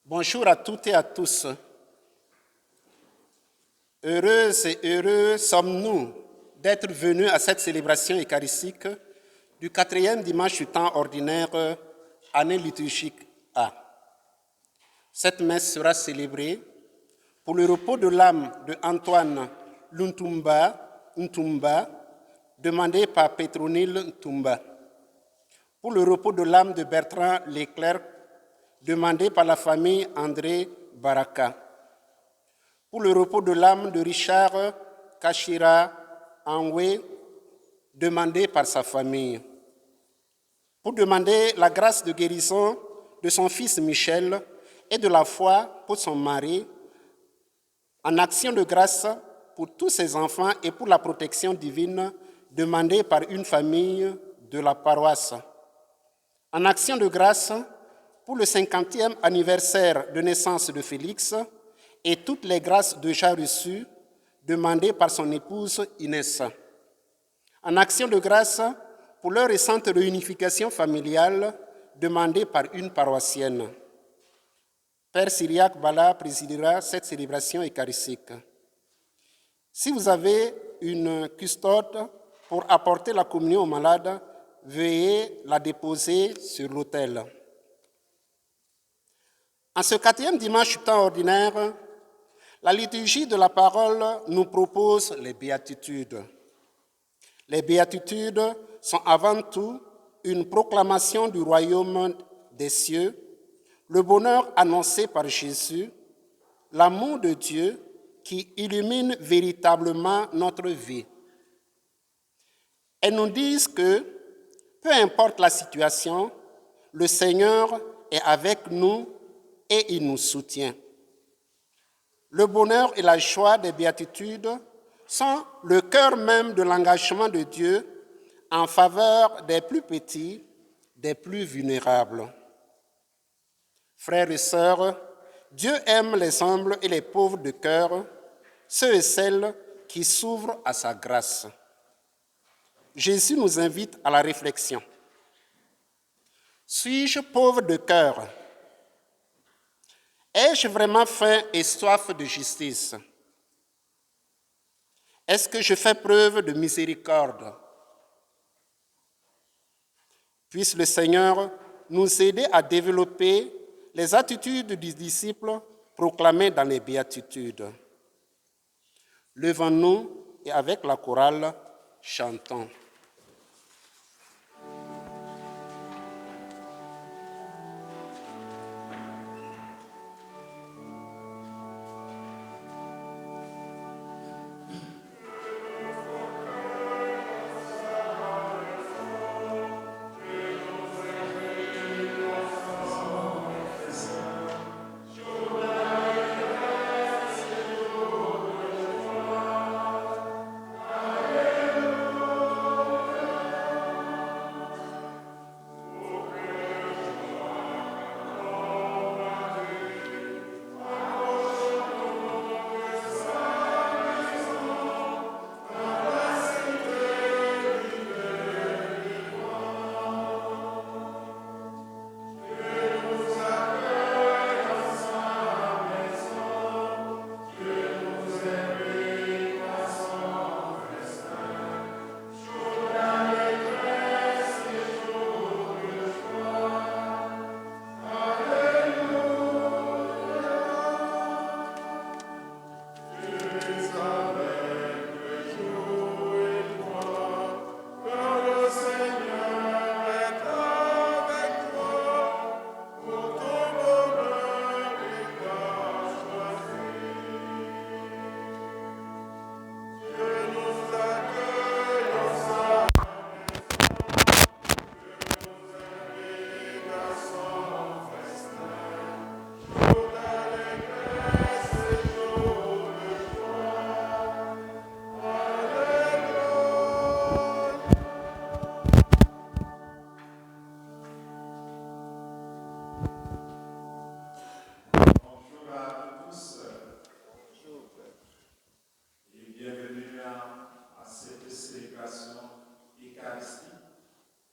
Bonjour à toutes et à tous. Heureuses et heureux sommes-nous d'être venus à cette célébration eucharistique du 4e dimanche du temps ordinaire, année liturgique A. Cette messe sera célébrée pour le repos de l'âme de Antoine Ntumba, demandé par Pétronille Ntumba, pour le repos de l'âme de Bertrand Leclerc, demandé par la famille André Baraka, pour le repos de l'âme de Richard Kachira Anwe, demandé par sa famille, pour demander la grâce de guérison de son fils Michel et de la foi pour son mari, en action de grâce pour tous ses enfants et pour la protection divine demandée par une famille de la paroisse. En action de grâce pour le 50e anniversaire de naissance de Félix et toutes les grâces déjà reçues demandées par son épouse Inès. En action de grâce pour leur récente réunification familiale demandée par une paroissienne. Père Cyriaque Bala présidera cette célébration eucharistique. Si vous avez une custode pour apporter la communion aux malades, veuillez la déposer sur l'autel. En ce 4e dimanche du temps ordinaire, la liturgie de la parole nous propose les béatitudes. Les béatitudes sont avant tout une proclamation du royaume des cieux, le bonheur annoncé par Jésus, l'amour de Dieu qui illumine véritablement notre vie. Elles nous disent que, peu importe la situation, le Seigneur est avec nous et il nous soutient. Le bonheur et la joie des béatitudes sont le cœur même de l'engagement de Dieu en faveur des plus petits, des plus vulnérables. Frères et sœurs, Dieu aime les humbles et les pauvres de cœur, ceux et celles qui s'ouvrent à sa grâce. Jésus nous invite à la réflexion. Suis-je pauvre de cœur? Ai-je vraiment faim et soif de justice? Est-ce que je fais preuve de miséricorde? Puisse le Seigneur nous aider à développer les attitudes du disciple proclamées dans les béatitudes. Levons-nous et avec la chorale, chantons.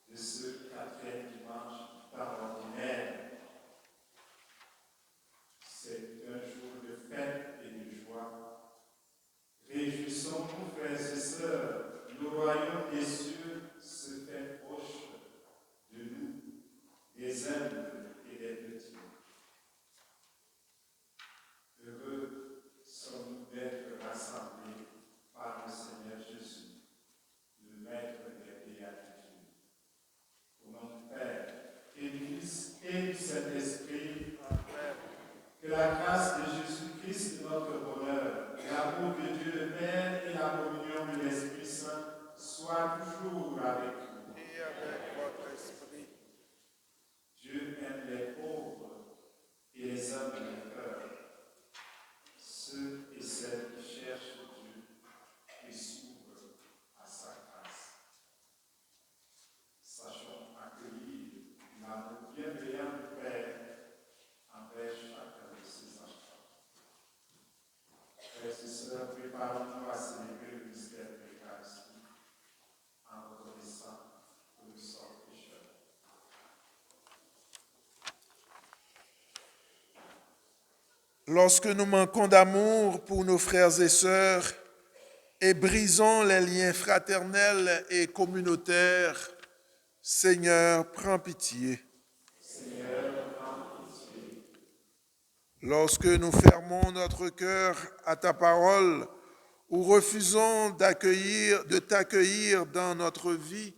De ce 4e dimanche par ordinaire. lorsque nous manquons d'amour pour nos frères et sœurs et brisons les liens fraternels et communautaires, Seigneur, prends pitié. Lorsque nous fermons notre cœur à ta parole ou refusons de t'accueillir dans notre vie,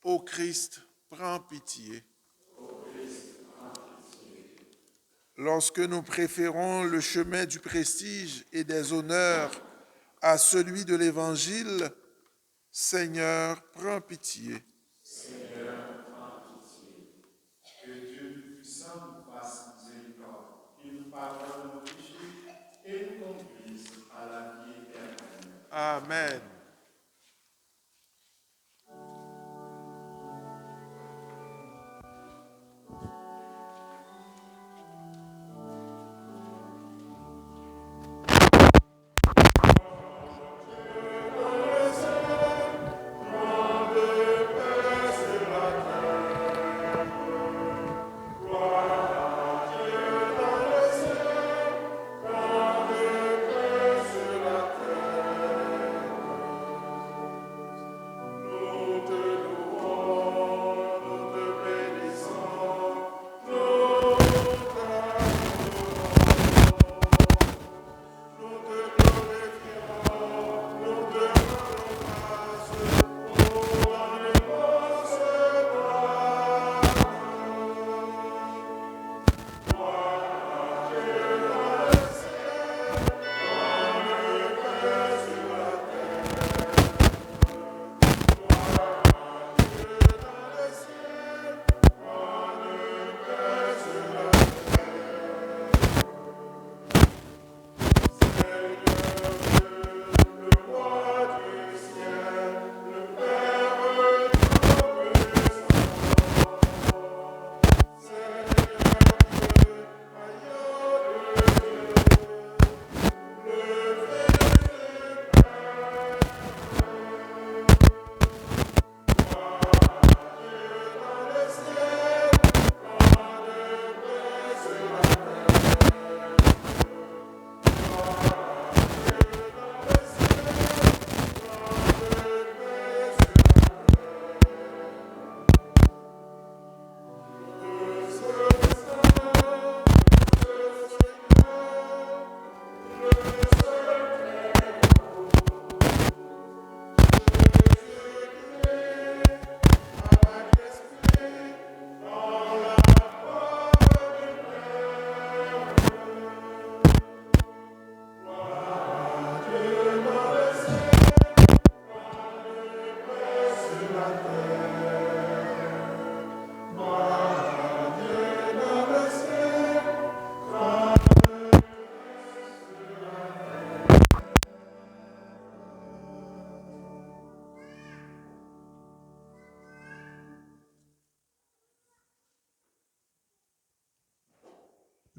ô Christ, prends pitié. Lorsque nous préférons le chemin du prestige et des honneurs à celui de l'Évangile, Seigneur, prends pitié. Seigneur, prends pitié. Que Dieu puissant nous fasse miséricorde, qu'il nous pardonne nos péchés et nous conduise à la vie éternelle. Amen.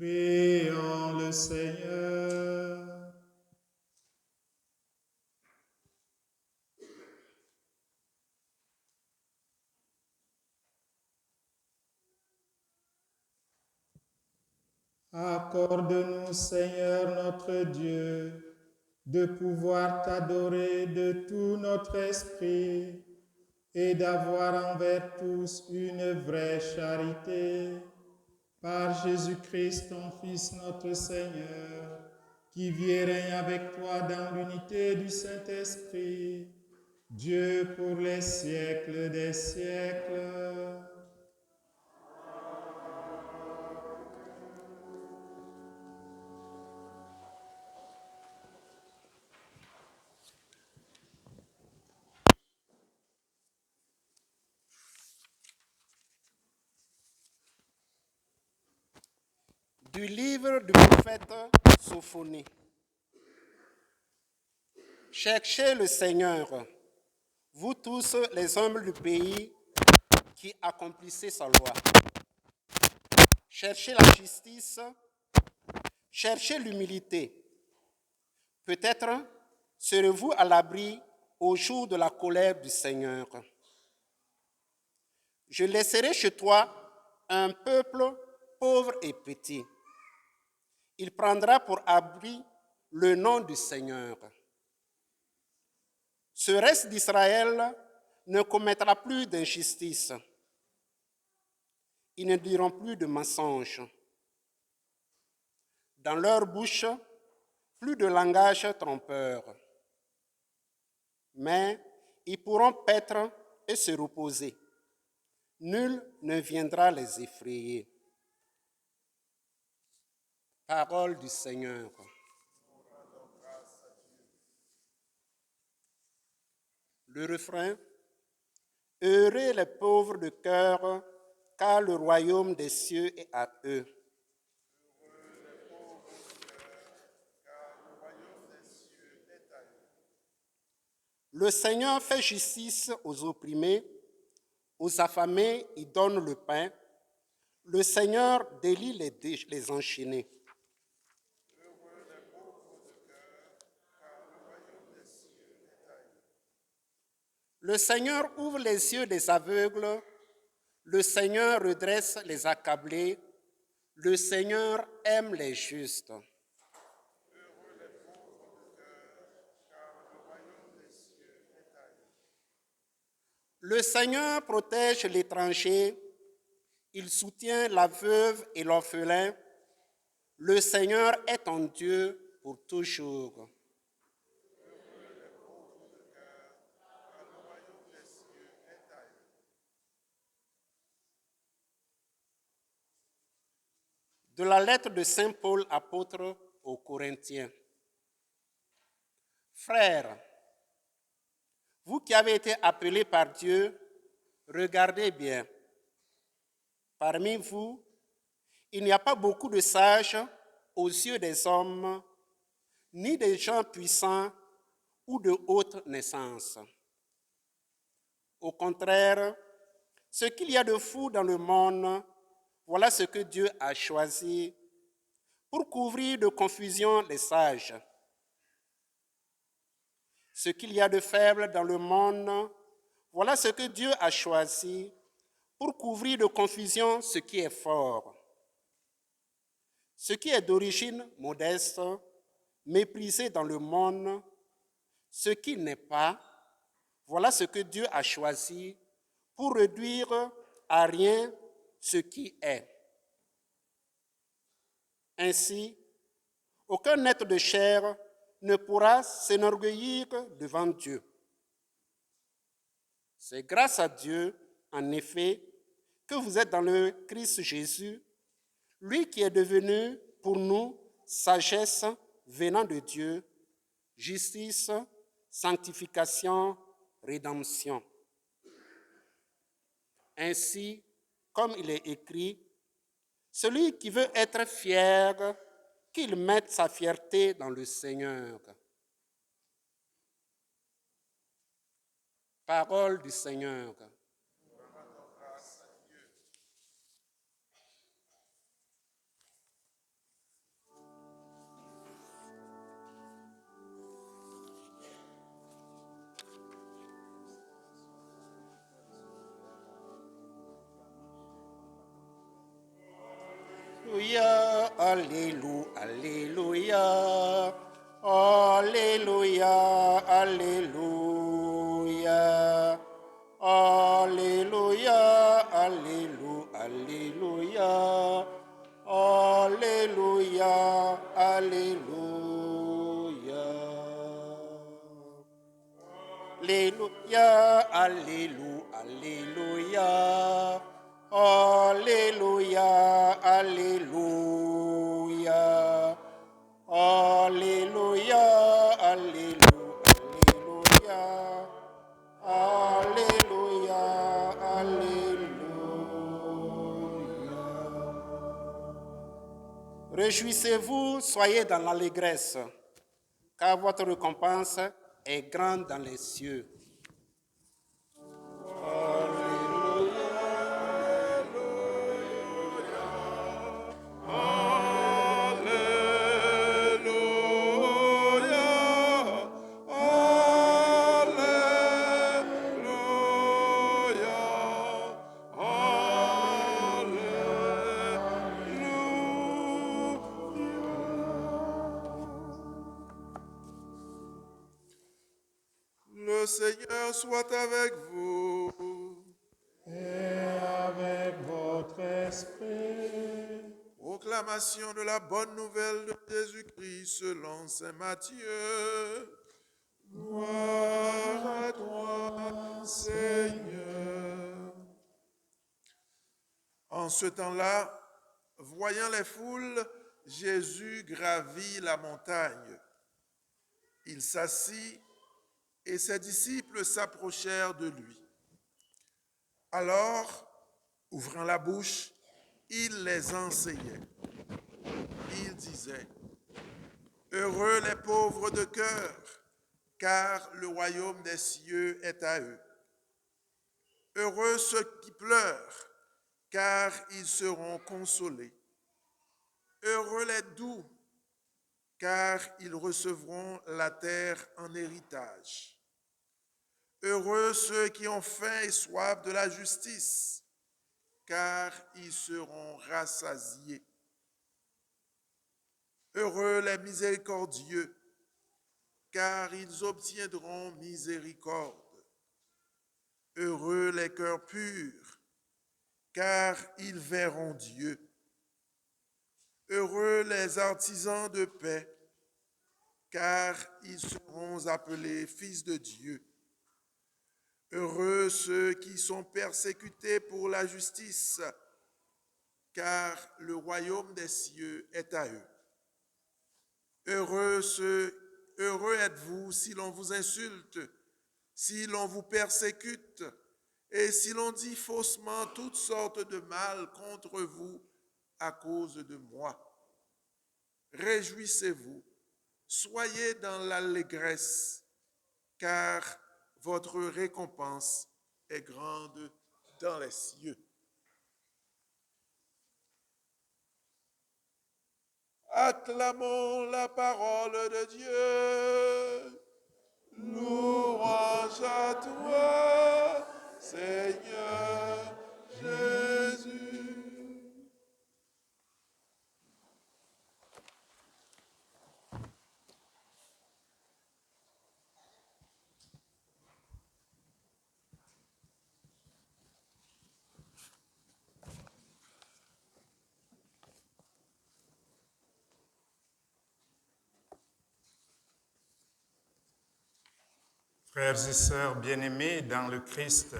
Prions le Seigneur. Accorde-nous, Seigneur notre Dieu, de pouvoir t'adorer de tout notre esprit et d'avoir envers tous une vraie charité. Par Jésus-Christ, ton Fils, notre Seigneur, qui vit et règne avec toi dans l'unité du Saint-Esprit, Dieu pour les siècles des siècles. Du livre du prophète Sophonie. Cherchez le Seigneur, vous tous les hommes du pays qui accomplissez sa loi. Cherchez la justice, cherchez l'humilité. Peut-être serez-vous à l'abri au jour de la colère du Seigneur. Je laisserai chez toi un peuple pauvre et petit. Il prendra pour abri le nom du Seigneur. Ce reste d'Israël ne commettra plus d'injustice. Ils ne diront plus de mensonges. Dans leur bouche, plus de langage trompeur. Mais ils pourront paître et se reposer. Nul ne viendra les effrayer. Parole du Seigneur. Le refrain. Heureux les pauvres de cœur, car le royaume des cieux est à eux. Le Seigneur fait justice aux opprimés, aux affamés, il donne le pain. Le Seigneur délie les enchaînés. Le Seigneur ouvre les yeux des aveugles. Le Seigneur redresse les accablés. Le Seigneur aime les justes. Le Seigneur protège l'étranger, il soutient la veuve et l'orphelin. Le Seigneur est ton Dieu pour toujours. De la lettre de Saint Paul, apôtre aux Corinthiens. Frères, vous qui avez été appelés par Dieu, regardez bien. Parmi vous, il n'y a pas beaucoup de sages aux yeux des hommes, ni de gens puissants ou de haute naissance. Au contraire, ce qu'il y a de fou dans le monde, voilà ce que Dieu a choisi pour couvrir de confusion les sages. Ce qu'il y a de faible dans le monde, voilà ce que Dieu a choisi pour couvrir de confusion ce qui est fort. Ce qui est d'origine modeste, méprisé dans le monde, ce qui n'est pas, voilà ce que Dieu a choisi pour réduire à rien ce qui est. Ainsi, aucun être de chair ne pourra s'enorgueillir devant Dieu. C'est grâce à Dieu, en effet, que vous êtes dans le Christ Jésus, lui qui est devenu pour nous sagesse venant de Dieu, justice, sanctification, rédemption. Ainsi, comme il est écrit, celui qui veut être fier, qu'il mette sa fierté dans le Seigneur. Parole du Seigneur. Alléluia, alléluia, alléluia, alléluia, alléluia, alléluia, alléluia, alléluia, alléluia, alléluia, alléluia, alléluia, alléluia, alléluia, alléluia, alléluia. Réjouissez-vous, soyez dans l'allégresse, car votre récompense est grande dans les cieux. Seigneur soit avec vous. Et avec votre esprit. Proclamation de la bonne nouvelle de Jésus-Christ selon saint Matthieu. Gloire à toi, Seigneur. En ce temps-là, voyant les foules, Jésus gravit la montagne. Il s'assit et ses disciples s'approchèrent de lui. Alors, ouvrant la bouche, il les enseignait. Il disait, « Heureux les pauvres de cœur, car le royaume des cieux est à eux. Heureux ceux qui pleurent, car ils seront consolés. Heureux les doux, car ils recevront la terre en héritage. Heureux ceux qui ont faim et soif de la justice, car ils seront rassasiés. Heureux les miséricordieux, car ils obtiendront miséricorde. Heureux les cœurs purs, car ils verront Dieu. Heureux les artisans de paix, car ils seront appelés fils de Dieu. Heureux ceux qui sont persécutés pour la justice, car le royaume des cieux est à eux. Heureux êtes-vous si l'on vous insulte, si l'on vous persécute, et si l'on dit faussement toutes sortes de mal contre vous à cause de moi. Réjouissez-vous, soyez dans l'allégresse, car votre récompense est grande dans les cieux. Acclamons la parole de Dieu. Louange à toi, Seigneur Jésus. Frères et sœurs bien-aimés dans le Christ,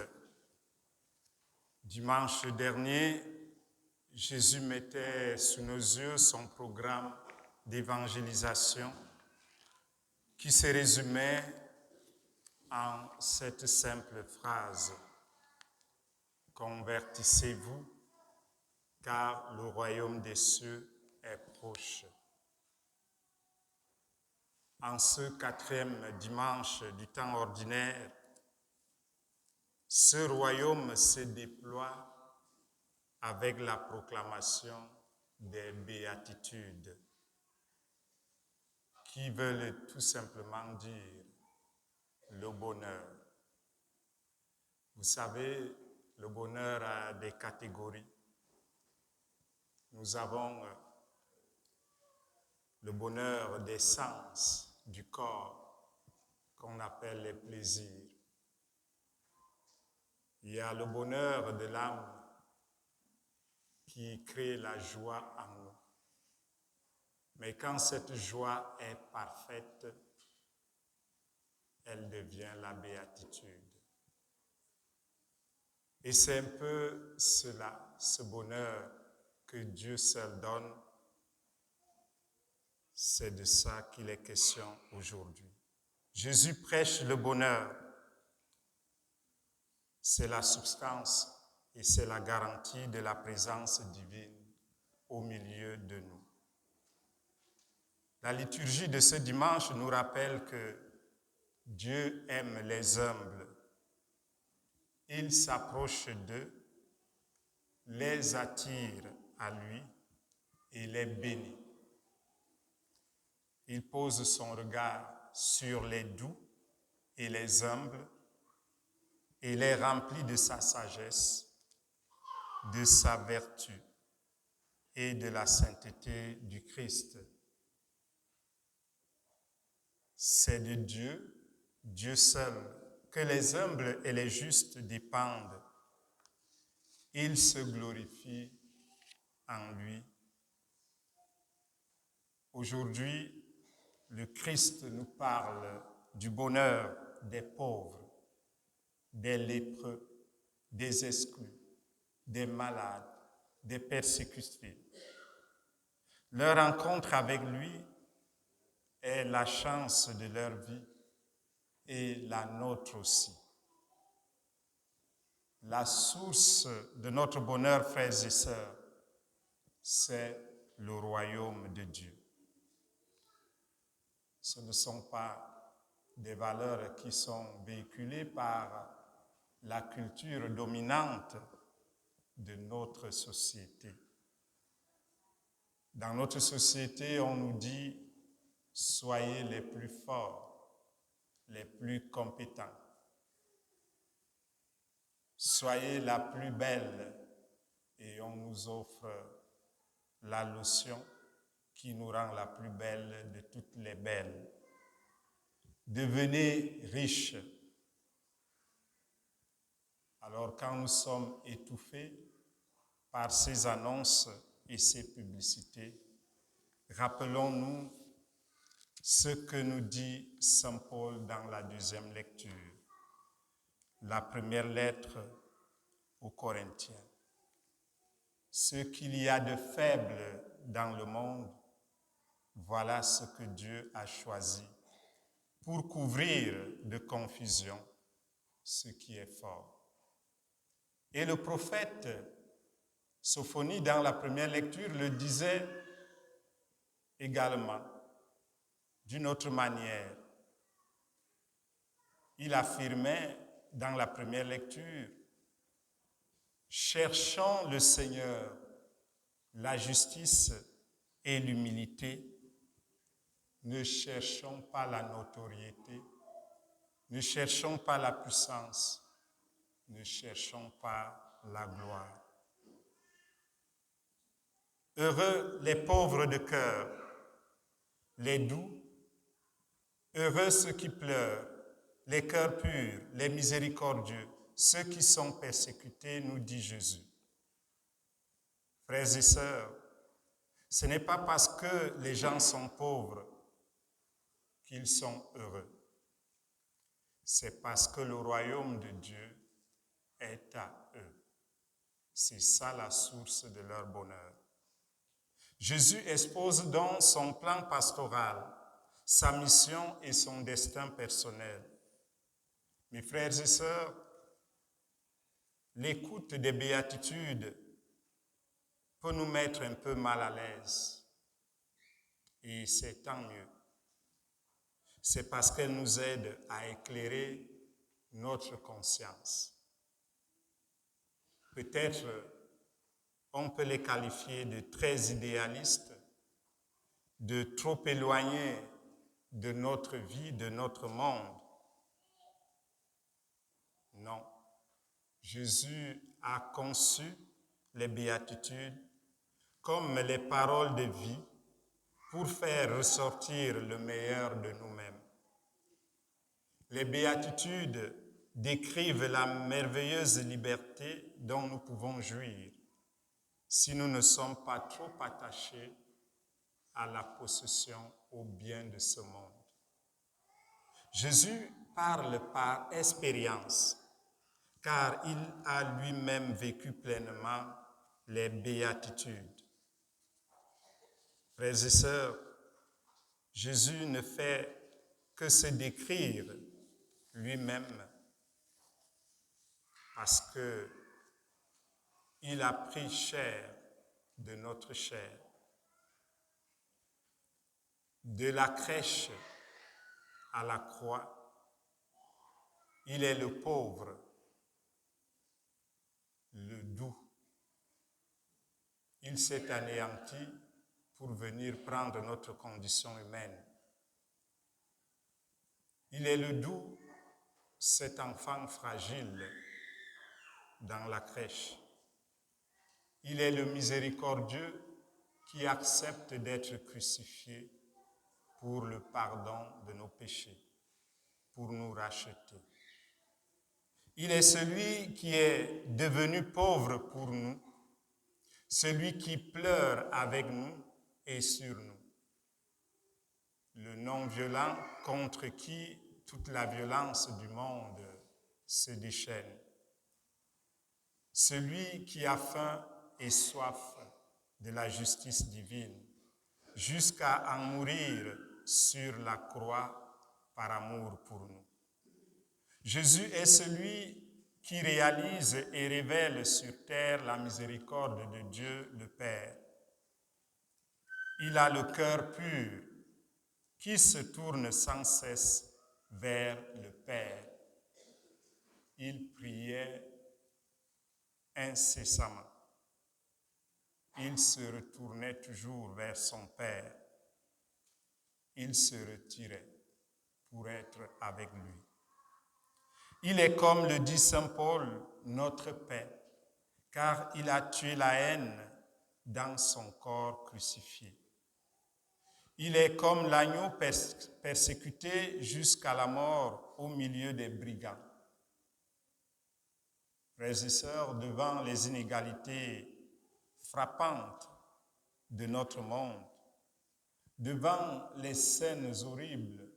dimanche dernier, Jésus mettait sous nos yeux son programme d'évangélisation qui se résumait en cette simple phrase: « Convertissez-vous, car le royaume des cieux est proche. » En ce 4e dimanche du temps ordinaire, ce royaume se déploie avec la proclamation des béatitudes, qui veulent tout simplement dire le bonheur. Vous savez, le bonheur a des catégories. Nous avons le bonheur des sens, du corps, qu'on appelle les plaisirs. Il y a le bonheur de l'âme qui crée la joie en nous. Mais quand cette joie est parfaite, elle devient la béatitude. Et c'est un peu cela, ce bonheur que Dieu seul donne. C'est de ça qu'il est question aujourd'hui. Jésus prêche le bonheur. C'est la substance et c'est la garantie de la présence divine au milieu de nous. La liturgie de ce dimanche nous rappelle que Dieu aime les humbles. Il s'approche d'eux, les attire à lui et les bénit. Il pose son regard sur les doux et les humbles et les remplit de sa sagesse, de sa vertu et de la sainteté du Christ. C'est de Dieu, Dieu seul, que les humbles et les justes dépendent, il se glorifie en lui. Aujourd'hui, le Christ nous parle du bonheur des pauvres, des lépreux, des exclus, des malades, des persécutés. Leur rencontre avec lui est la chance de leur vie et la nôtre aussi. La source de notre bonheur, frères et sœurs, c'est le royaume de Dieu. Ce ne sont pas des valeurs qui sont véhiculées par la culture dominante de notre société. Dans notre société, on nous dit « soyez les plus forts, les plus compétents. Soyez la plus belle » et on nous offre la lotion qui nous rend la plus belle de toutes les belles. Devenez riches. Alors quand nous sommes étouffés par ces annonces et ces publicités, rappelons-nous ce que nous dit Saint Paul dans la deuxième lecture, la première lettre aux Corinthiens. Ce qu'il y a de faible dans le monde, voilà ce que Dieu a choisi pour couvrir de confusion ce qui est fort. Et le prophète Sophonie, dans la première lecture, le disait également d'une autre manière. Il affirmait dans la première lecture, « Cherchons le Seigneur, la justice et l'humilité. Ne cherchons pas la notoriété, ne cherchons pas la puissance, ne cherchons pas la gloire. » Heureux les pauvres de cœur, les doux, heureux ceux qui pleurent, les cœurs purs, les miséricordieux, ceux qui sont persécutés, nous dit Jésus. Frères et sœurs, ce n'est pas parce que les gens sont pauvres qu'ils sont heureux. C'est parce que le royaume de Dieu est à eux. C'est ça la source de leur bonheur. Jésus expose donc son plan pastoral, sa mission et son destin personnel. Mes frères et sœurs, l'écoute des béatitudes peut nous mettre un peu mal à l'aise. Et c'est tant mieux. C'est parce qu'elle nous aide à éclairer notre conscience. Peut-être on peut les qualifier de très idéalistes, de trop éloignés de notre vie, de notre monde. Non. Jésus a conçu les béatitudes comme les paroles de vie pour faire ressortir le meilleur de nous-mêmes. Les béatitudes décrivent la merveilleuse liberté dont nous pouvons jouir si nous ne sommes pas trop attachés à la possession, au bien de ce monde. Jésus parle par expérience, car il a lui-même vécu pleinement les béatitudes. Frères et sœurs, Jésus ne fait que se décrire lui-même parce qu'il a pris chair de notre chair. De la crèche à la croix, il est le pauvre, le doux. Il s'est anéanti pour venir prendre notre condition humaine. Il est le doux, cet enfant fragile dans la crèche. Il est le miséricordieux qui accepte d'être crucifié pour le pardon de nos péchés, pour nous racheter. Il est celui qui est devenu pauvre pour nous, celui qui pleure avec nous et sur nous. Le non-violent contre qui toute la violence du monde se déchaîne. Celui qui a faim et soif de la justice divine, jusqu'à en mourir sur la croix par amour pour nous. Jésus est celui qui réalise et révèle sur terre la miséricorde de Dieu le Père. Il a le cœur pur qui se tourne sans cesse vers le Père. Il priait incessamment. Il se retournait toujours vers son Père. Il se retirait pour être avec lui. Il est comme le dit saint Paul, notre paix, car il a tué la haine dans son corps crucifié. Il est comme l'agneau persécuté jusqu'à la mort au milieu des brigands. Frères et sœurs, devant les inégalités frappantes de notre monde, devant les scènes horribles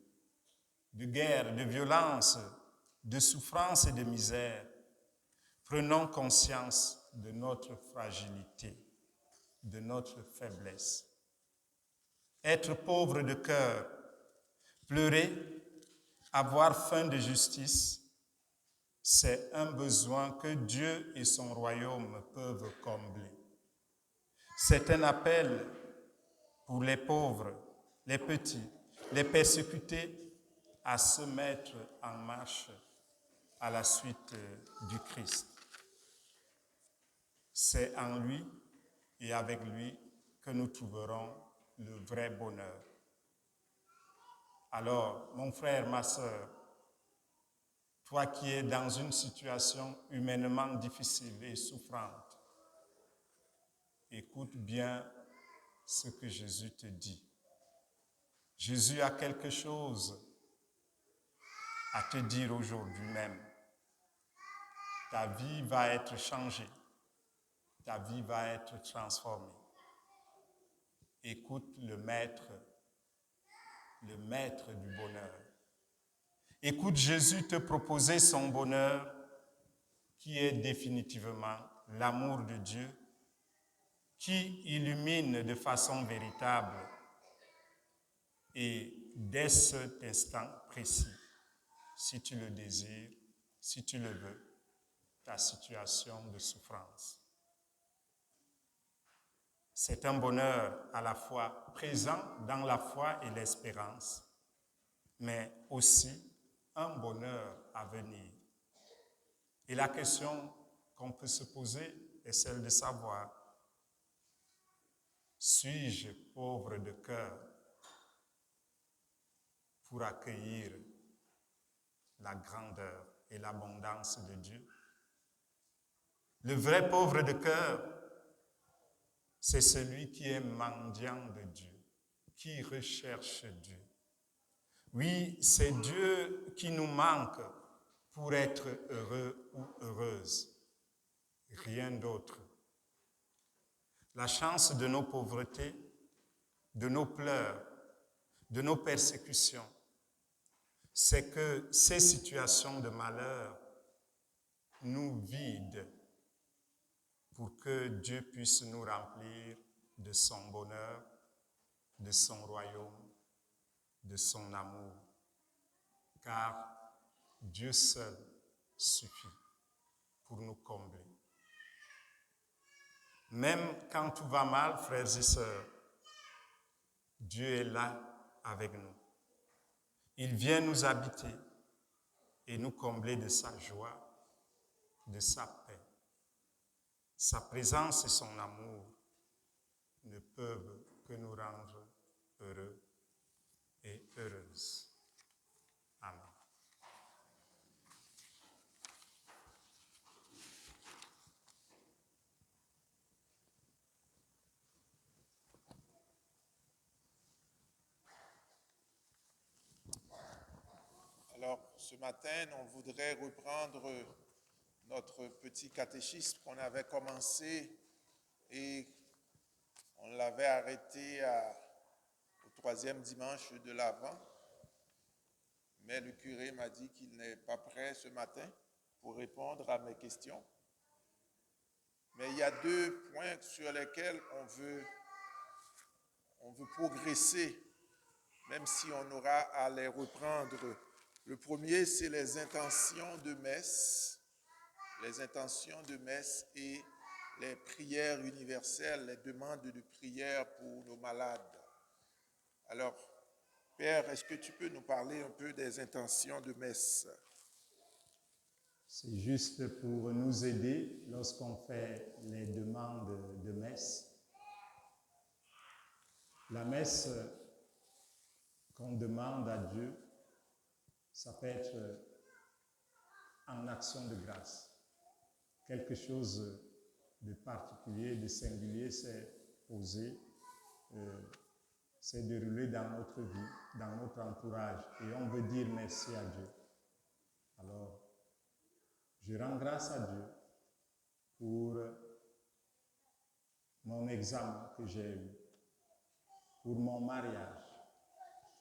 de guerre, de violence, de souffrance et de misère, prenons conscience de notre fragilité, de notre faiblesse. Être pauvre de cœur, pleurer, avoir faim de justice, c'est un besoin que Dieu et son royaume peuvent combler. C'est un appel pour les pauvres, les petits, les persécutés à se mettre en marche à la suite du Christ. C'est en lui et avec lui que nous trouverons le vrai bonheur. Alors, mon frère, ma sœur, toi qui es dans une situation humainement difficile et souffrante, écoute bien ce que Jésus te dit. Jésus a quelque chose à te dire aujourd'hui même. Ta vie va être changée. Ta vie va être transformée. Écoute le maître du bonheur. Écoute Jésus te proposer son bonheur qui est définitivement l'amour de Dieu qui illumine de façon véritable et dès cet instant précis, si tu le désires, si tu le veux, ta situation de souffrance. C'est un bonheur à la fois présent dans la foi et l'espérance, mais aussi un bonheur à venir. Et la question qu'on peut se poser est celle de savoir, suis-je pauvre de cœur pour accueillir la grandeur et l'abondance de Dieu? Le vrai pauvre de cœur, c'est celui qui est mendiant de Dieu, qui recherche Dieu. Oui, c'est Dieu qui nous manque pour être heureux ou heureuse. Rien d'autre. La chance de nos pauvretés, de nos pleurs, de nos persécutions, c'est que ces situations de malheur nous vident pour que Dieu puisse nous remplir de son bonheur, de son royaume, de son amour. Car Dieu seul suffit pour nous combler. Même quand tout va mal, frères et sœurs, Dieu est là avec nous. Il vient nous habiter et nous combler de sa joie, de sa paix. Sa présence et son amour ne peuvent que nous rendre heureux et heureuses. Amen. Alors, ce matin, on voudrait reprendre notre petit catéchisme qu'on avait commencé et on l'avait arrêté au 3e dimanche de l'Avent. Mais le curé m'a dit qu'il n'est pas prêt ce matin pour répondre à mes questions. Mais il y a 2 points sur lesquels on veut progresser, même si on aura à les reprendre. Le premier, c'est les intentions de messe et les prières universelles, les demandes de prière pour nos malades. Alors, Père, est-ce que tu peux nous parler un peu des intentions de messe? C'est juste pour nous aider lorsqu'on fait les demandes de messe. La messe qu'on demande à Dieu, ça peut être en action de grâce. Quelque chose de particulier, de singulier s'est posé, s'est déroulé dans notre vie, dans notre entourage, et on veut dire merci à Dieu. Alors, je rends grâce à Dieu pour mon examen que j'ai eu, pour mon mariage,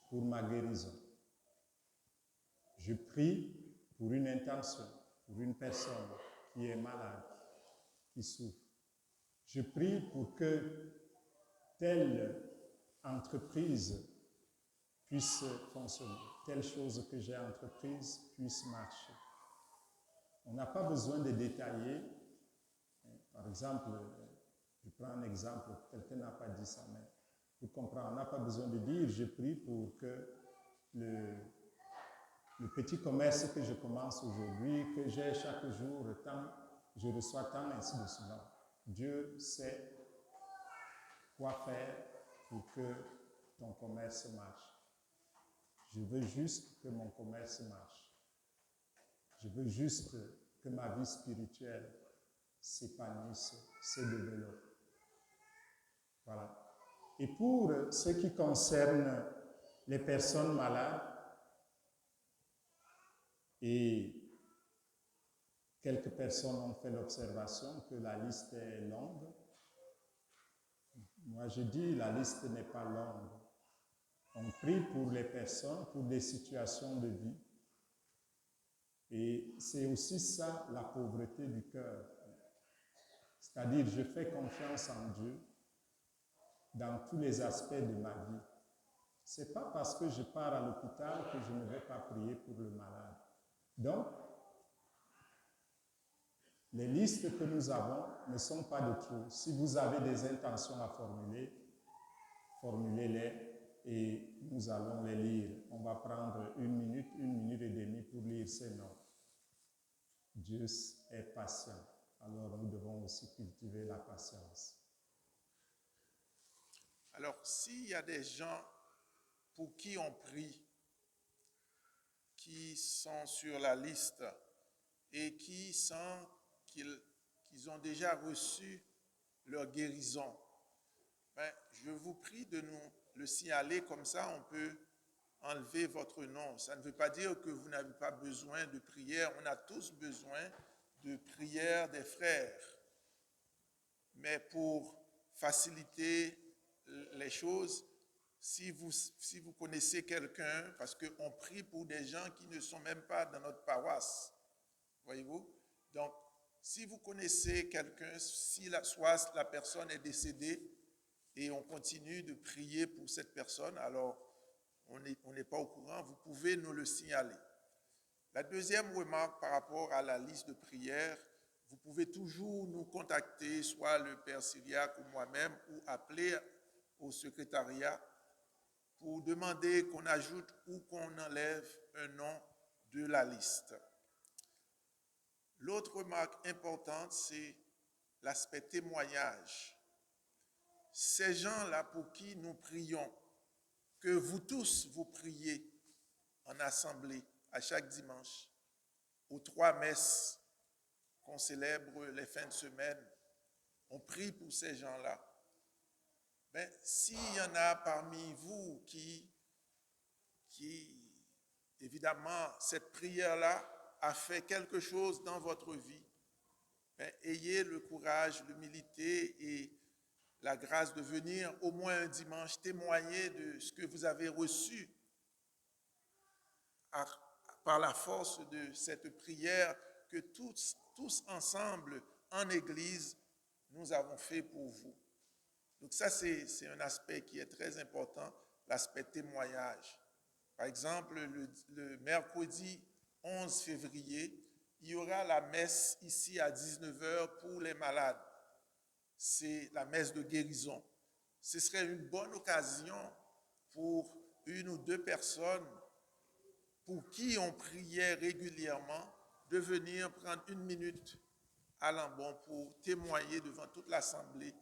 pour ma guérison. Je prie pour une intention, pour une personne qui est malade, qui souffre. Je prie pour que telle entreprise puisse fonctionner, telle chose que j'ai entreprise puisse marcher. On n'a pas besoin de détailler. Par exemple, je prends un exemple, quelqu'un n'a pas dit ça, mais pour comprendre, on n'a pas besoin de dire, je prie pour que le petit commerce que je commence aujourd'hui, que j'ai chaque jour, je reçois tant, ainsi de suite. Dieu sait quoi faire pour que ton commerce marche. Je veux juste que mon commerce marche. Je veux juste que ma vie spirituelle s'épanouisse, se développe. Voilà. Et pour ce qui concerne les personnes malades, et quelques personnes ont fait l'observation que la liste est longue. Moi, je dis la liste n'est pas longue. On prie pour les personnes, pour des situations de vie. Et c'est aussi ça, la pauvreté du cœur. C'est-à-dire, je fais confiance en Dieu dans tous les aspects de ma vie. Ce n'est pas parce que je pars à l'hôpital que je ne vais pas prier pour le malade. Donc, les listes que nous avons ne sont pas de trop. Si vous avez des intentions à formuler, formulez-les et nous allons les lire. On va prendre 1 minute et demie pour lire ces noms. Dieu est patient, alors nous devons aussi cultiver la patience. Alors, s'il y a des gens pour qui on prie, qui sont sur la liste et qui sentent qu'ils ont déjà reçu leur guérison, je vous prie de nous le signaler, comme ça on peut enlever votre nom. Ça ne veut pas dire que vous n'avez pas besoin de prière. On a tous besoin de prière des frères. Mais pour faciliter les choses, si vous connaissez quelqu'un, parce qu'on prie pour des gens qui ne sont même pas dans notre paroisse, voyez-vous? Donc, si vous connaissez quelqu'un, soit la personne est décédée et on continue de prier pour cette personne, alors on n'est pas au courant, vous pouvez nous le signaler. La deuxième remarque par rapport à la liste de prières, vous pouvez toujours nous contacter, soit le Père Syriac ou moi-même, ou appeler au secrétariat pour demander qu'on ajoute ou qu'on enlève un nom de la liste. L'autre remarque importante, c'est l'aspect témoignage. Ces gens-là pour qui nous prions, que vous tous vous priez en assemblée à chaque dimanche, aux 3 messes qu'on célèbre les fins de semaine, on prie pour ces gens-là. S'il y en a parmi vous qui, évidemment, cette prière-là a fait quelque chose dans votre vie, mais ayez le courage, l'humilité et la grâce de venir au moins un dimanche témoigner de ce que vous avez reçu par la force de cette prière que tous ensemble en Église, nous avons fait pour vous. Donc ça, c'est un aspect qui est très important, l'aspect témoignage. Par exemple, le mercredi 11 février, il y aura la messe ici à 19h pour les malades. C'est la messe de guérison. Ce serait une bonne occasion pour une ou deux personnes pour qui on priait régulièrement de venir prendre une minute à Lambon pour témoigner devant toute l'assemblée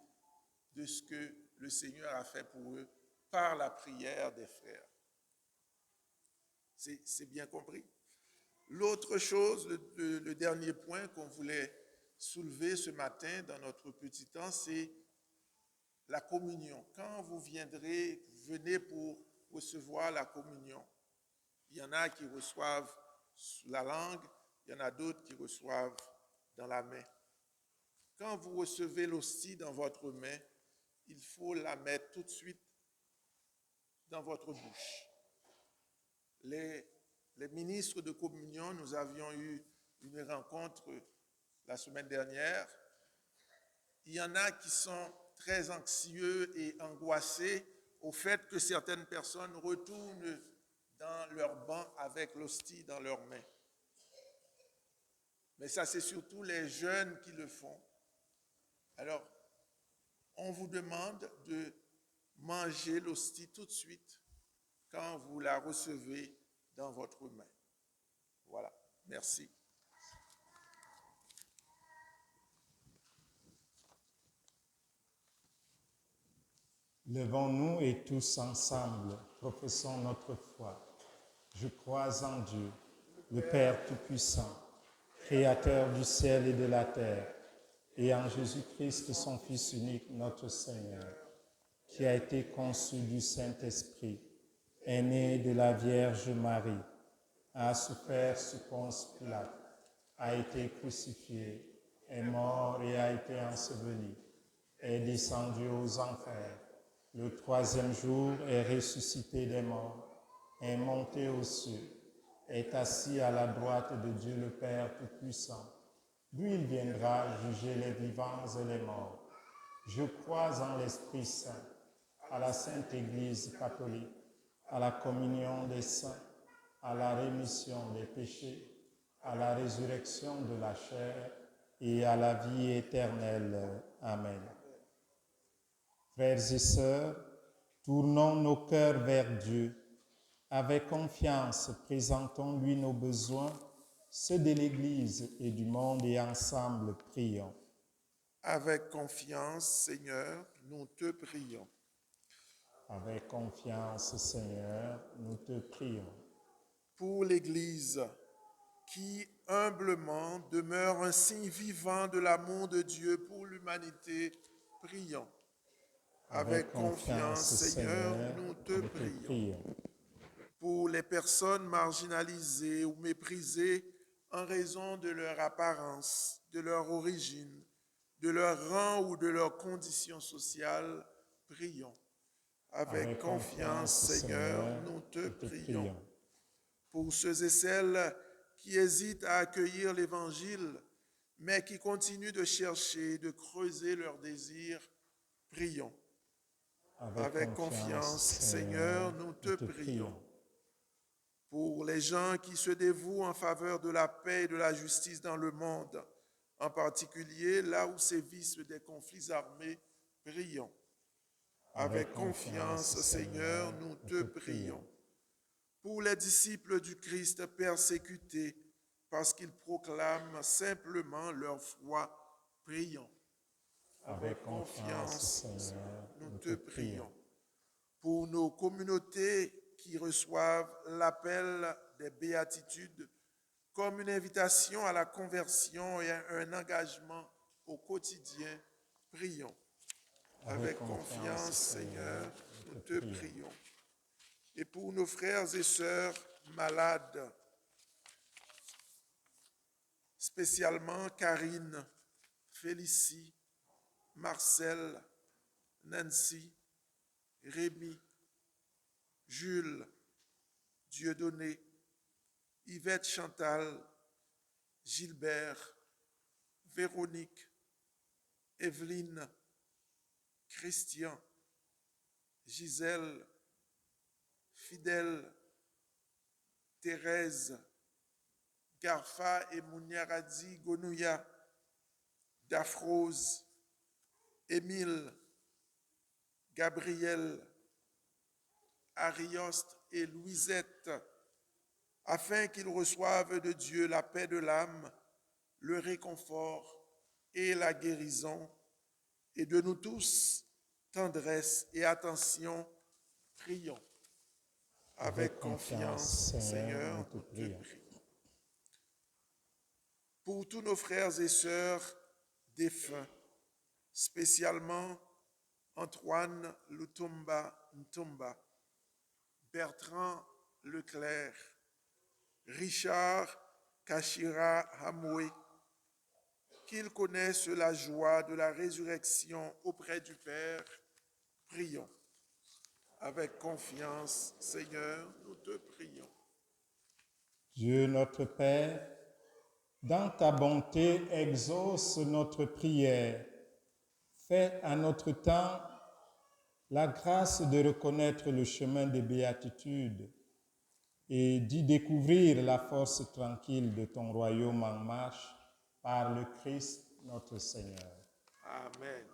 de ce que le Seigneur a fait pour eux par la prière des frères. C'est bien compris? L'autre chose, le dernier point qu'on voulait soulever ce matin dans notre petit temps, c'est la communion. Quand vous venez pour recevoir la communion. Il y en a qui reçoivent sous la langue, il y en a d'autres qui reçoivent dans la main. Quand vous recevez l'hostie dans votre main, il faut la mettre tout de suite dans votre bouche. Les ministres de communion, nous avions eu une rencontre la semaine dernière. Il y en a qui sont très anxieux et angoissés au fait que certaines personnes retournent dans leur banc avec l'hostie dans leurs mains. Mais ça, c'est surtout les jeunes qui le font. Alors, on vous demande de manger l'hostie tout de suite quand vous la recevez dans votre main. Voilà, merci. Levons-nous et tous ensemble, professons notre foi. Je crois en Dieu, le Père Tout-Puissant, Créateur du ciel et de la terre, et en Jésus-Christ, son Fils unique, notre Seigneur, qui a été conçu du Saint-Esprit, est né de la Vierge Marie, a souffert sous Ponce Pilate, a été crucifié, est mort et a été enseveli, est descendu aux enfers. Le troisième jour est ressuscité des morts, est monté aux cieux, est assis à la droite de Dieu le Père Tout-Puissant, d'où il viendra juger les vivants et les morts. Je crois en l'Esprit Saint, à la Sainte Église catholique, à la communion des saints, à la rémission des péchés, à la résurrection de la chair et à la vie éternelle. Amen. Frères et sœurs, tournons nos cœurs vers Dieu. Avec confiance, présentons-lui nos besoins, ceux de l'Église et du monde, et ensemble prions. Avec confiance, Seigneur, nous te prions. Avec confiance, Seigneur, nous te prions. Pour l'Église, qui humblement demeure un signe vivant de l'amour de Dieu pour l'humanité, prions. Avec confiance, Seigneur, nous te prions. Pour les personnes marginalisées ou méprisées en raison de leur apparence, de leur origine, de leur rang ou de leur condition sociale, prions. Avec confiance, Seigneur, nous te prions. Pour ceux et celles qui hésitent à accueillir l'Évangile, mais qui continuent de chercher, de creuser leurs désirs, prions. Avec confiance, Seigneur, nous te prions. Pour les gens qui se dévouent en faveur de la paix et de la justice dans le monde, en particulier là où sévissent des conflits armés, prions. Avec confiance, Seigneur, nous te prions. Pour les disciples du Christ persécutés parce qu'ils proclament simplement leur foi, prions. Avec confiance, Seigneur, nous te prions. Pour nos communautés qui reçoivent l'appel des béatitudes comme une invitation à la conversion et un engagement au quotidien, prions. Avec confiance, Seigneur, nous te prions. Et pour nos frères et sœurs malades, spécialement Karine, Félicie, Marcel, Nancy, Rémi, Jules, Dieudonné, Yvette Chantal, Gilbert, Véronique, Evelyne, Christian, Gisèle, Fidèle, Thérèse, Garfa et Mouniaradi Gonouya, Daphrose, Émile, Gabriel, Arioste et Louisette, afin qu'ils reçoivent de Dieu la paix de l'âme, le réconfort et la guérison, et de nous tous, tendresse et attention, prions. Avec confiance, Seigneur, nous te prions. Pour tous nos frères et sœurs défunts, spécialement Antoine Lutumba Ntumba, Bertrand Leclerc, Richard Kachira Hamoué, qu'ils connaissent la joie de la résurrection auprès du Père, prions. Avec confiance, Seigneur, nous te prions. Dieu notre Père, dans ta bonté, exauce notre prière. Fais à notre temps la grâce de reconnaître le chemin des béatitudes et d'y découvrir la force tranquille de ton royaume en marche par le Christ notre Seigneur. Amen.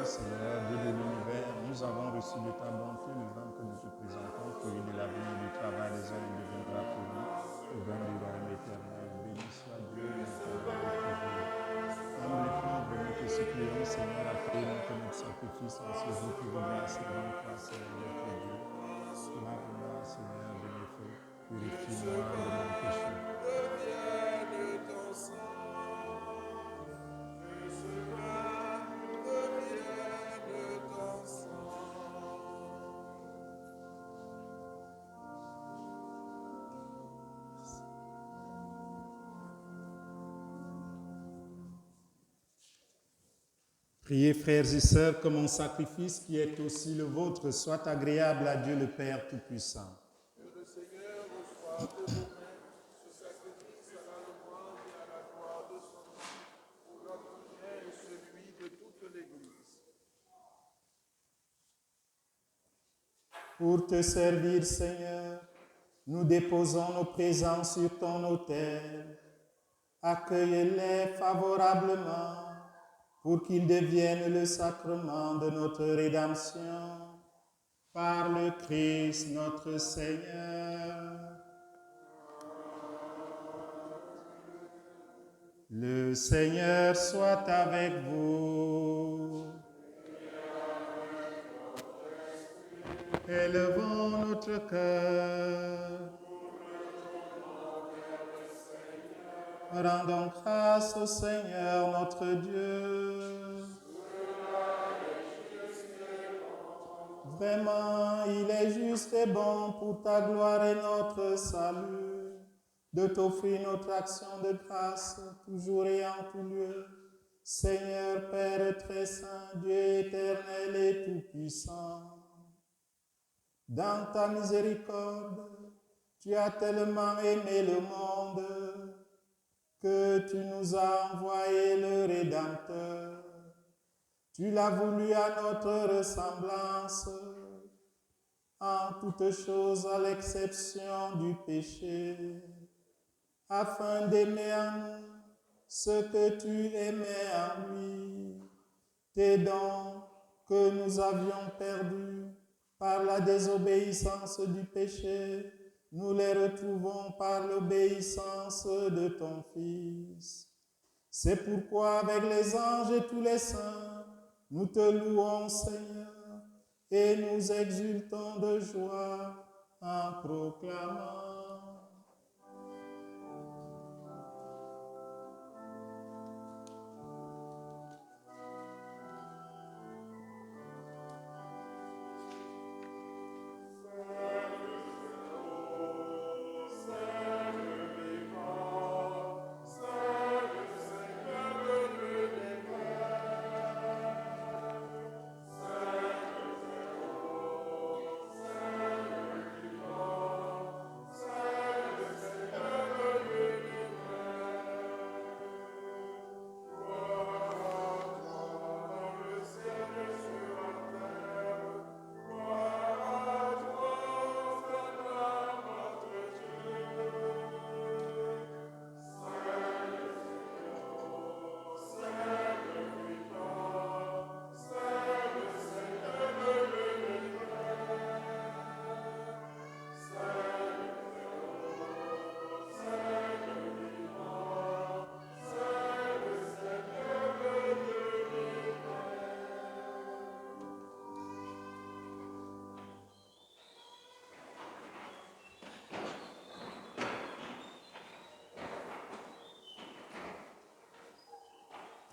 Seigneur, Dieu de l'univers, nous avons reçu de ta bonté le vin que nous te présentons, fruit de l'avenir du travail des hommes, il deviendra pour nous le vin du royaume éternel. Béni soit Dieu, maintenant et toujours. Humblement, nous te supplions, Seigneur, accueille notre sacrifice en ce jour qui vous grâce devant toi, Seigneur notre Dieu. Lave-moi, Seigneur, de mes fautes, purifie-moi de mon péché. Priez, frères et sœurs, que mon sacrifice, qui est aussi le vôtre, soit agréable à Dieu le Père Tout-Puissant. Que le Seigneur reçoive de vos mains ce sacrifice à la louange et à la gloire de son nom, pour notre bien et celui de toute l'Église. Pour te servir, Seigneur, nous déposons nos présents sur ton autel. Accueille-les favorablement, pour qu'ils deviennent le sacrement de notre rédemption, par le Christ notre Seigneur. Le Seigneur soit avec vous. Élevons notre cœur. Rendons grâce au Seigneur notre Dieu. Vraiment, il est juste et bon pour ta gloire et notre salut de t'offrir notre action de grâce, toujours et en tout lieu. Seigneur Père très saint, Dieu éternel et tout-puissant, dans ta miséricorde, tu as tellement aimé le monde que tu nous as envoyé le Rédempteur. Tu l'as voulu à notre ressemblance, en toutes choses à l'exception du péché, afin d'aimer en nous ce que tu aimais en lui. Tes dons que nous avions perdus par la désobéissance du péché, nous les retrouvons par l'obéissance de ton Fils. C'est pourquoi avec les anges et tous les saints, nous te louons, Seigneur, et nous exultons de joie en proclamant.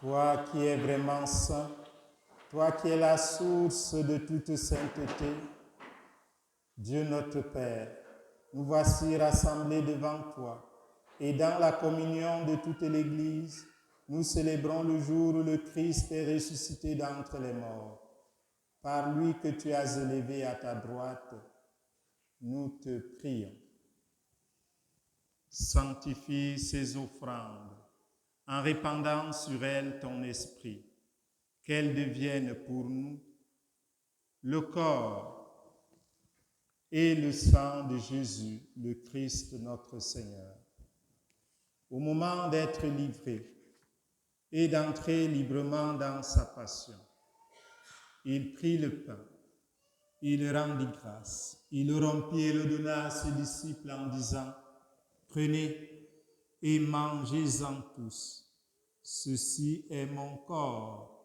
Toi qui es vraiment saint, toi qui es la source de toute sainteté, Dieu notre Père, nous voici rassemblés devant toi, et dans la communion de toute l'Église, nous célébrons le jour où le Christ est ressuscité d'entre les morts. Par lui que tu as élevé à ta droite, nous te prions. Sanctifie ces offrandes en répandant sur elles ton esprit, qu'elles deviennent pour nous le corps et le sang de Jésus, le Christ notre Seigneur. Au moment d'être livré et d'entrer librement dans sa passion, il prit le pain, il rendit grâce, il le rompit et le donna à ses disciples en disant: prenez et mangez-en tous. Ceci est mon corps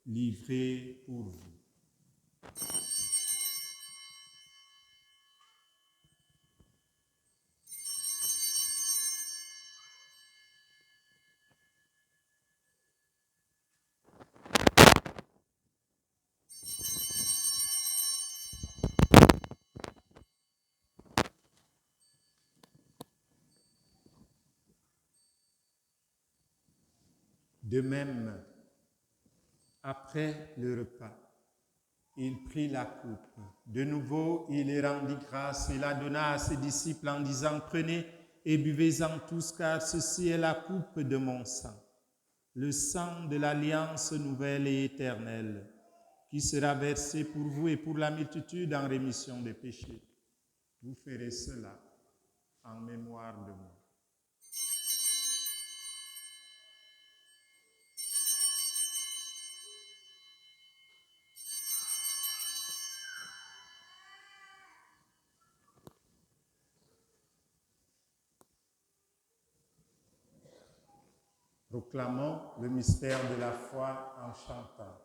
livré pour vous. De même, après le repas, il prit la coupe. De nouveau, il rendit grâce et la donna à ses disciples en disant: prenez et buvez-en tous, car ceci est la coupe de mon sang, le sang de l'alliance nouvelle et éternelle, qui sera versé pour vous et pour la multitude en rémission des péchés. Vous ferez cela en mémoire de moi. Proclamons le mystère de la foi en chantant.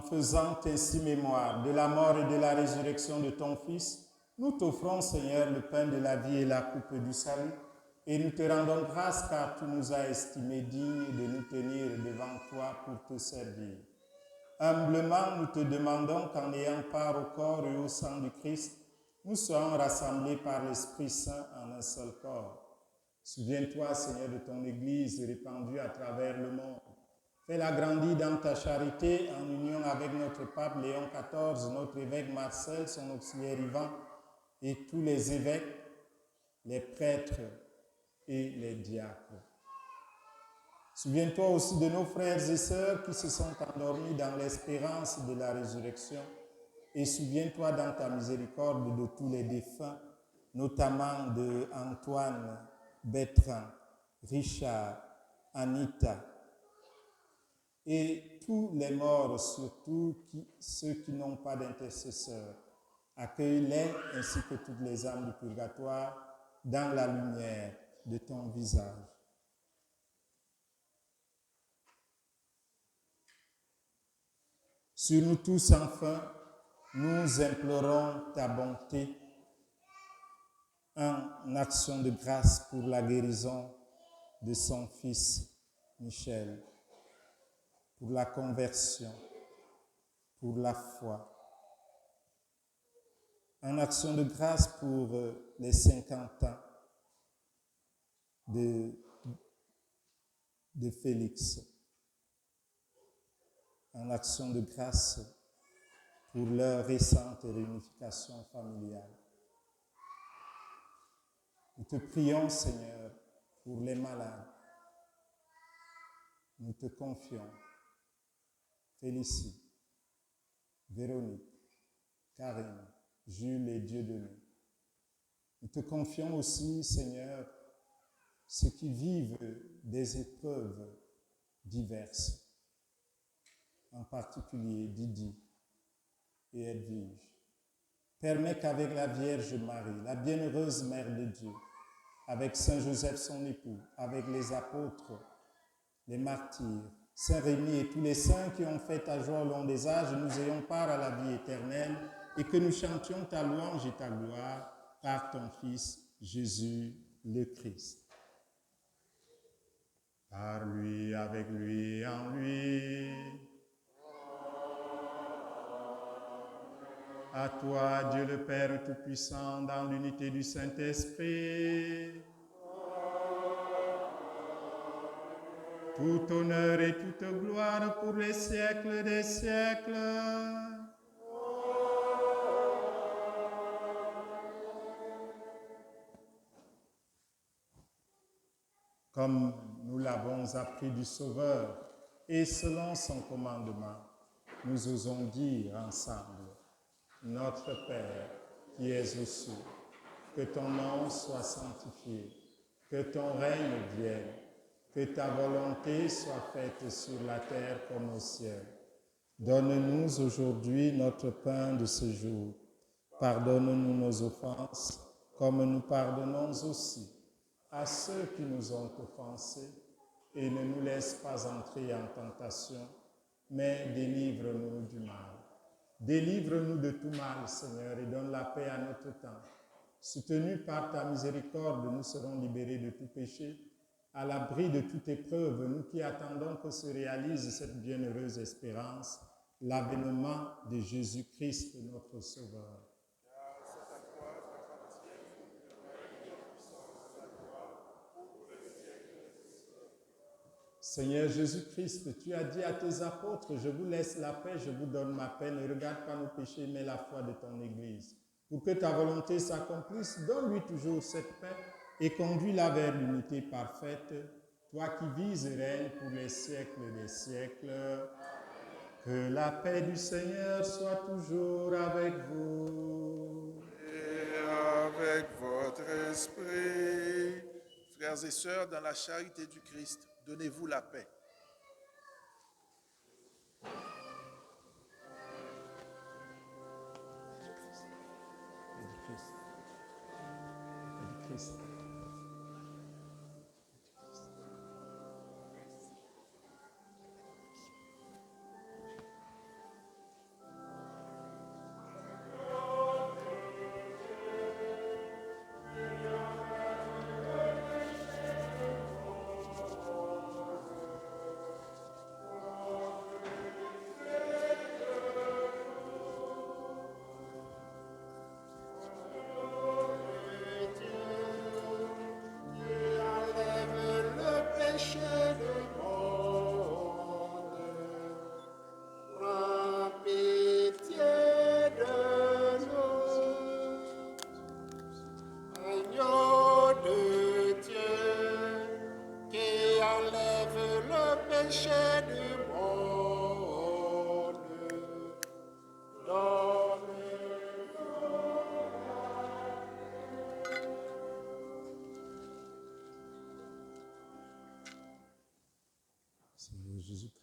faisant ainsi mémoire de la mort et de la résurrection de ton Fils, nous t'offrons, Seigneur, le pain de la vie et la coupe du salut, et nous te rendons grâce car tu nous as estimés dignes de nous tenir devant toi pour te servir. Humblement, nous te demandons qu'en ayant part au corps et au sang du Christ, nous soyons rassemblés par l'Esprit Saint en un seul corps. Souviens-toi, Seigneur, de ton Église répandue à travers le monde. Fais-la grandir dans ta charité en union avec notre pape Léon XIV, notre évêque Marcel, son auxiliaire Ivan, et tous les évêques, les prêtres et les diacres. Souviens-toi aussi de nos frères et sœurs qui se sont endormis dans l'espérance de la résurrection, et souviens-toi dans ta miséricorde de tous les défunts, notamment de Antoine, Bertrand, Richard, Anita, et tous les morts, surtout ceux qui n'ont pas d'intercesseur. Accueille-les ainsi que toutes les âmes du purgatoire dans la lumière de ton visage. Sur nous tous, enfin, nous implorons ta bonté en action de grâce pour la guérison de son fils Michel, pour la conversion, pour la foi, en action de grâce pour les 50 ans de Félix, en action de grâce pour leur récente réunification familiale. Nous te prions, Seigneur, pour les malades. Nous te confions Félicie, Véronique, Karine, Jules et Dieudonné. Nous te confions aussi, Seigneur, ceux qui vivent des épreuves diverses, en particulier Didi et Edwige. Permets qu'avec la Vierge Marie, la bienheureuse Mère de Dieu, avec Saint Joseph son époux, avec les apôtres, les martyrs, Saint Rémy et tous les saints qui ont fait ta joie au long des âges, nous ayons part à la vie éternelle et que nous chantions ta louange et ta gloire par ton Fils Jésus le Christ. Par lui, avec lui, en lui. À toi, Dieu le Père Tout-Puissant, dans l'unité du Saint-Esprit, tout honneur et toute gloire pour les siècles des siècles. Comme nous l'avons appris du Sauveur, et selon son commandement, nous osons dire ensemble: Notre Père, qui es aux cieux, que ton nom soit sanctifié, que ton règne vienne, que ta volonté soit faite sur la terre comme au ciel. Donne-nous aujourd'hui notre pain de ce jour. Pardonne-nous nos offenses, comme nous pardonnons aussi à ceux qui nous ont offensés, et ne nous laisse pas entrer en tentation, mais délivre-nous du mal. Délivre-nous de tout mal, Seigneur, et donne la paix à notre temps. Soutenus par ta miséricorde, nous serons libérés de tout péché, à l'abri de toute épreuve, nous qui attendons que se réalise cette bienheureuse espérance, l'avènement de Jésus-Christ, notre Sauveur. Seigneur Jésus-Christ, tu as dit à tes apôtres: je vous laisse la paix, je vous donne ma paix. Ne regarde pas nos péchés, mais la foi de ton Église. Pour que ta volonté s'accomplisse, donne-lui toujours cette paix et conduis-la vers l'unité parfaite, toi qui vises et règnes pour les siècles des siècles. Que la paix du Seigneur soit toujours avec vous. Et avec votre esprit. Frères et sœurs, dans la charité du Christ, donnez-vous la paix.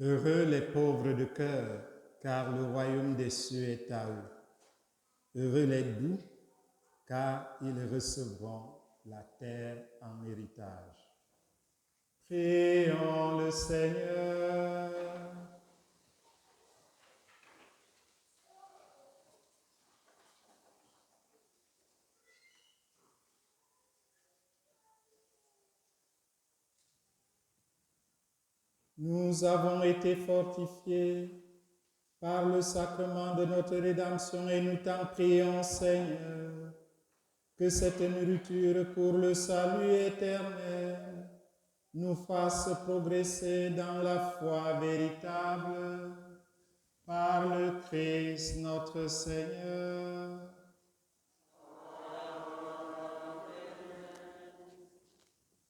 Heureux les pauvres de cœur, car le royaume des cieux est à eux. Heureux les doux, car ils recevront la terre en héritage. Prions le Seigneur. Nous avons été fortifiés par le sacrement de notre rédemption et nous t'en prions, Seigneur, que cette nourriture pour le salut éternel nous fasse progresser dans la foi véritable par le Christ notre Seigneur.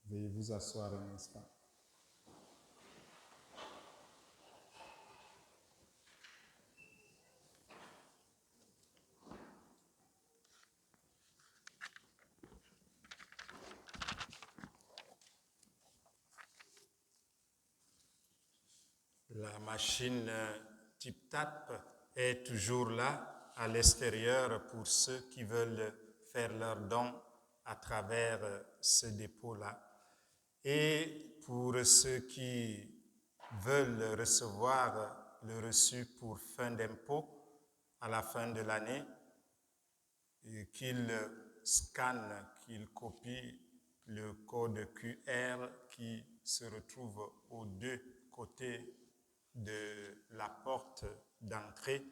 Veuillez vous asseoir un instant. La machine TipTap est toujours là à l'extérieur pour ceux qui veulent faire leurs dons à travers ce dépôt-là. Et pour ceux qui veulent recevoir le reçu pour fin d'impôt à la fin de l'année, qu'ils scannent, qu'ils copient le code QR qui se retrouve aux deux côtés de la porte d'entrée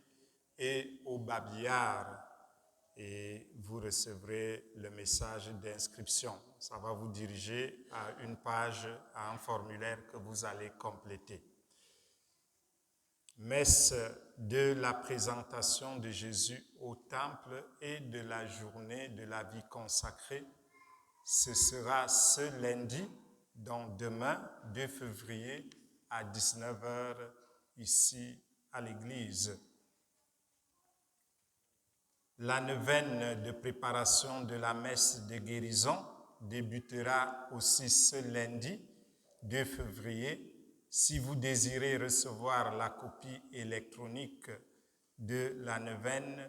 et au babillard, et vous recevrez le message d'inscription. Ça va vous diriger à une page, à un formulaire que vous allez compléter. Messe de la présentation de Jésus au temple et de la journée de la vie consacrée. Ce sera ce lundi, donc demain, 2 février, à 19h, ici à l'église. La neuvaine de préparation de la messe de guérison débutera aussi ce lundi, 2 février. Si vous désirez recevoir la copie électronique de la neuvaine,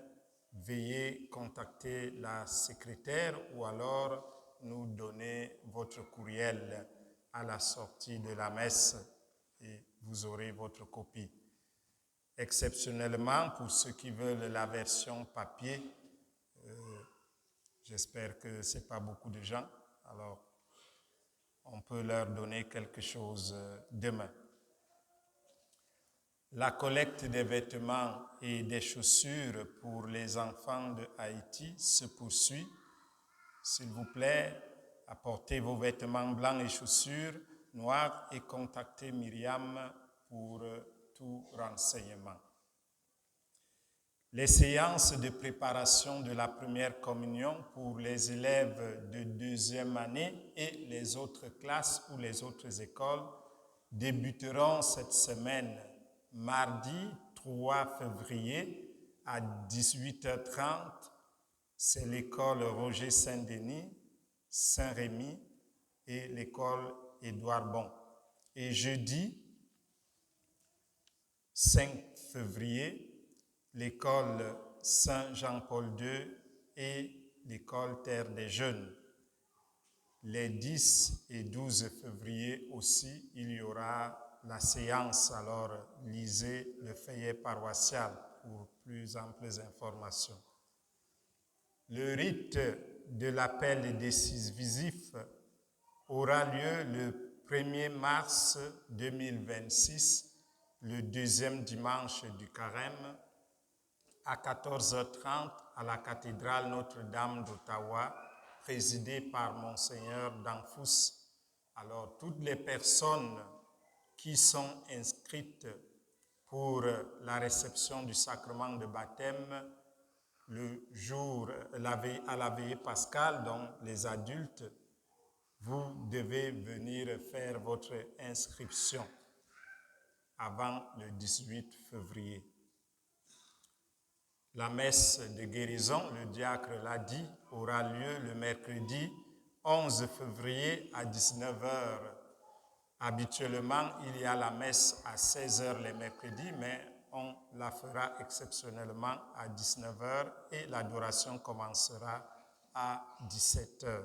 veuillez contacter la secrétaire ou alors nous donner votre courriel à la sortie de la messe et vous aurez votre copie. Exceptionnellement, pour ceux qui veulent la version papier, j'espère que ce n'est pas beaucoup de gens, alors on peut leur donner quelque chose demain. La collecte des vêtements et des chaussures pour les enfants de Haïti se poursuit. S'il vous plaît, apportez vos vêtements blancs et chaussures noires et contactez Myriam pour tout renseignement. Les séances de préparation de la première communion pour les élèves de deuxième année et les autres classes ou les autres écoles débuteront cette semaine, mardi 3 février à 18h30. C'est l'école Roger Saint-Denis, Saint-Rémy et l'école Édouard Bon. Et jeudi 5 février, l'école Saint-Jean-Paul II et l'école Terre des Jeunes. Les 10 et 12 février aussi, il y aura la séance. Alors, lisez le feuillet paroissial pour plus amples informations. Le rite de l'appel décisif aura lieu le 1er mars 2026, le deuxième dimanche du carême, à 14h30 à la cathédrale Notre-Dame d'Ottawa, présidée par Monseigneur Danfous. Alors, toutes les personnes qui sont inscrites pour la réception du sacrement de baptême le jour, à la veillée pascale, donc les adultes, vous devez venir faire votre inscription avant le 18 février. La messe de guérison, le diacre l'a dit, aura lieu le mercredi 11 février à 19h Habituellement, il y a la messe à 16h les mercredis, mais on la fera exceptionnellement à 19h et l'adoration commencera à 17h.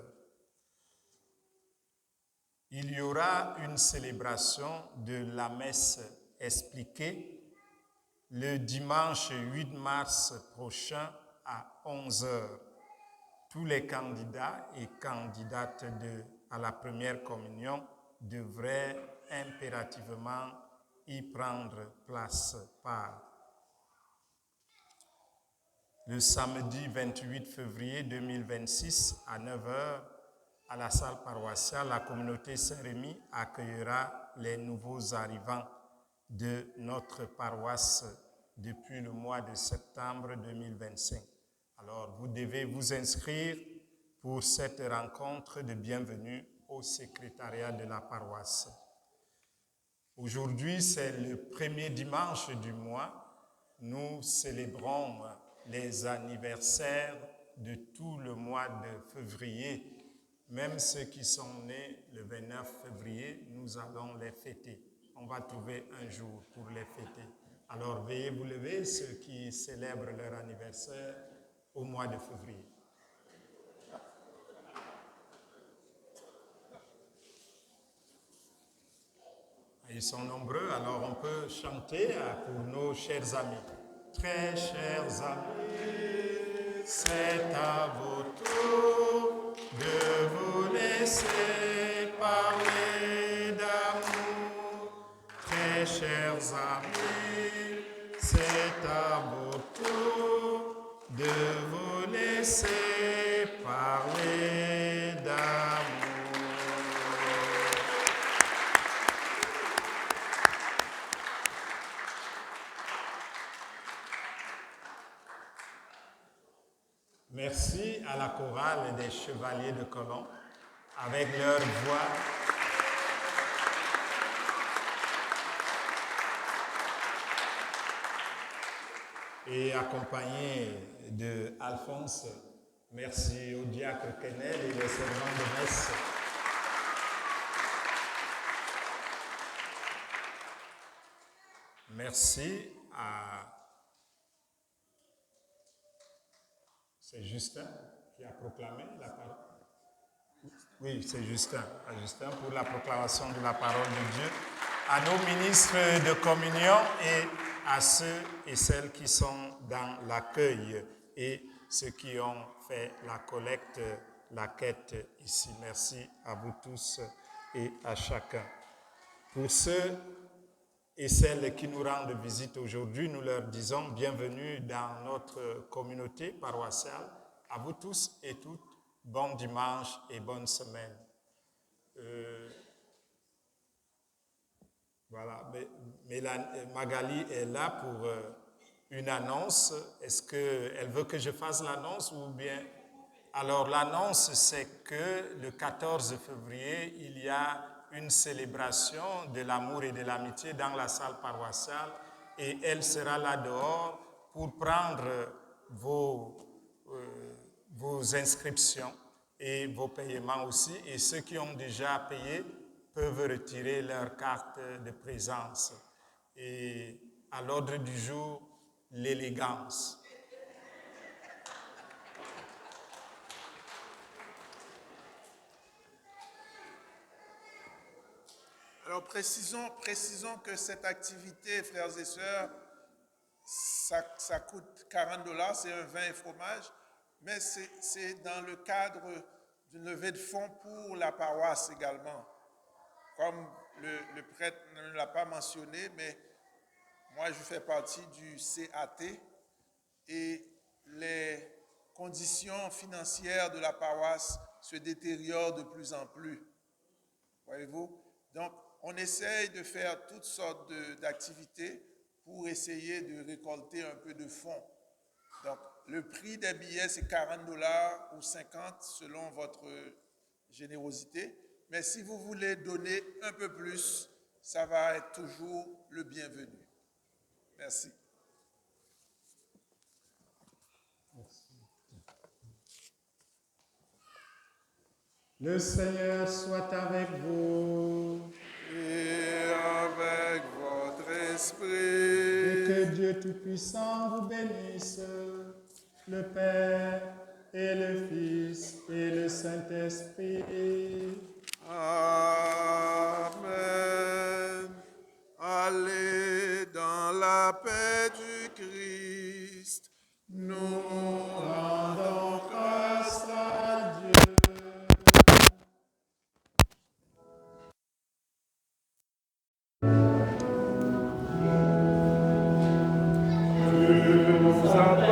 Il y aura une célébration de la messe expliquée le dimanche 8 mars prochain à 11h. Tous les candidats et candidates à la première communion devraient impérativement y prendre part. Le samedi 28 février 2026 à 9h, à la salle paroissiale, la communauté Saint-Rémy accueillera les nouveaux arrivants de notre paroisse depuis le mois de septembre 2025. Alors, vous devez vous inscrire pour cette rencontre de bienvenue au secrétariat de la paroisse. Aujourd'hui, c'est le premier dimanche du mois. Nous célébrons les anniversaires de tout le mois de février. Même ceux qui sont nés le 29 février, nous allons les fêter. On va trouver un jour pour les fêter. Alors, veuillez vous lever, ceux qui célèbrent leur anniversaire au mois de février. Ils sont nombreux, alors on peut chanter pour nos chers amis. Très chers amis, c'est à votre tour de vous laisser parler d'amour. Très chers amis, c'est à votre tour de vous laisser parler d'amour. Merci à la chorale des Chevaliers de Colomb avec leur voix. Et accompagné de Alphonse, merci au diacre Kennel et les servants de messe. Merci à... C'est Justin qui a proclamé la parole. Oui, c'est Justin. À Justin pour la proclamation de la parole de Dieu. À nos ministres de communion et à ceux et celles qui sont dans l'accueil et ceux qui ont fait la collecte, la quête ici. Merci à vous tous et à chacun. Pour ceux et celles qui nous rendent visite aujourd'hui, nous leur disons bienvenue dans notre communauté paroissiale. À vous tous et toutes, bon dimanche et bonne semaine. Voilà, Magali est là pour une annonce. Est-ce qu'elle veut que je fasse l'annonce ou bien... Alors l'annonce, c'est que le 14 février, il y a une célébration de l'amour et de l'amitié dans la salle paroissiale et elle sera là dehors pour prendre vos inscriptions et vos paiements aussi. Et ceux qui ont déjà payé peuvent retirer leur carte de présence. Et à l'ordre du jour, l'élégance. Alors précisons que cette activité, frères et sœurs, ça coûte 40 $, c'est un vin et fromage, mais c'est dans le cadre d'une levée de fonds pour la paroisse également. Comme le prêtre ne l'a pas mentionné, mais moi je fais partie du CAT et les conditions financières de la paroisse se détériorent de plus en plus. Voyez-vous? Donc, on essaye de faire toutes sortes d'activités pour essayer de récolter un peu de fonds. Donc, le prix des billets, c'est 40 $ ou 50 selon votre générosité. Mais si vous voulez donner un peu plus, ça va être toujours le bienvenu. Merci. Le Seigneur soit avec vous. Et Dieu Tout-Puissant vous bénisse, le Père et le Fils et le Saint-Esprit. Amen. Allez dans la paix du Christ. Nous Rendons grâce à Dieu. Nous